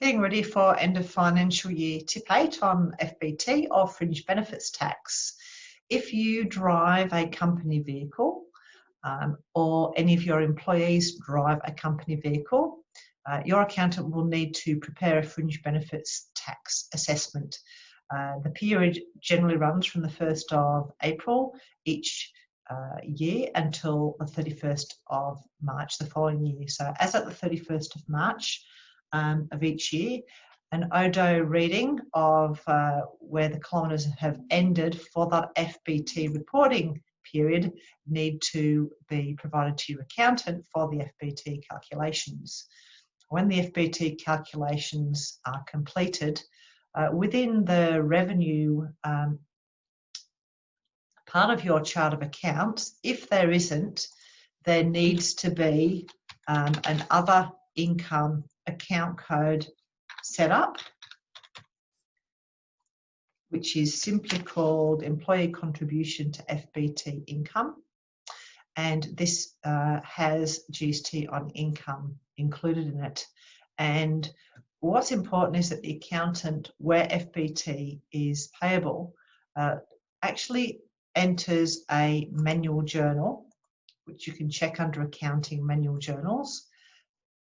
Getting ready for end of financial year tip 8 on FBT or Fringe Benefits Tax. If you drive a company vehicle or any of your employees drive a company vehicle, your accountant will need to prepare a Fringe Benefits Tax assessment. The period generally runs from the 1st of April each year until the 31st of March the following year. So as at the 31st of March of each year, an ODO reading of where the kilometres have ended for that FBT reporting period need to be provided to your accountant for the FBT calculations. When the FBT calculations are completed, within the revenue part of your chart of accounts, if there isn't, there needs to be an other income account code set up, which is simply called employee contribution to FBT income, and this has GST on income included in it. And what's important is that the accountant, where FBT is payable, actually enters a manual journal, which you can check under accounting manual journals,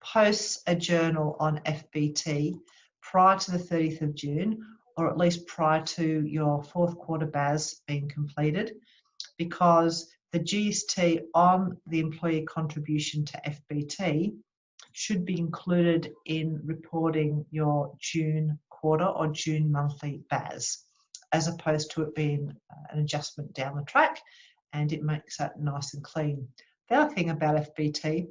posts a journal on FBT prior to the 30th of June, or at least prior to your 4th quarter BAS being completed, because the GST on the employee contribution to FBT should be included in reporting your June quarter or June monthly BAS, as opposed to it being an adjustment down the track, and it makes that nice and clean. The other thing about FBT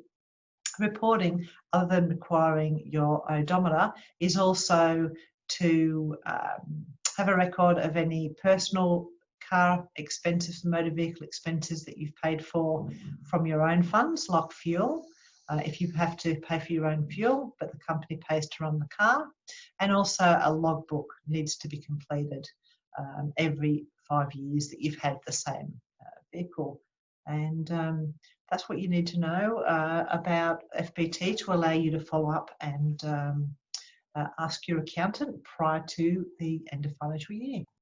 reporting, other than requiring your odometer, is also to have a record of any personal car expenses, motor vehicle expenses that you've paid for from your own funds, like fuel, if you have to pay for your own fuel, but the company pays to run the car. And also a logbook needs to be completed every 5 years that you've had the same vehicle. And that's what you need to know about FBT to allow you to follow up and ask your accountant prior to the end of financial year.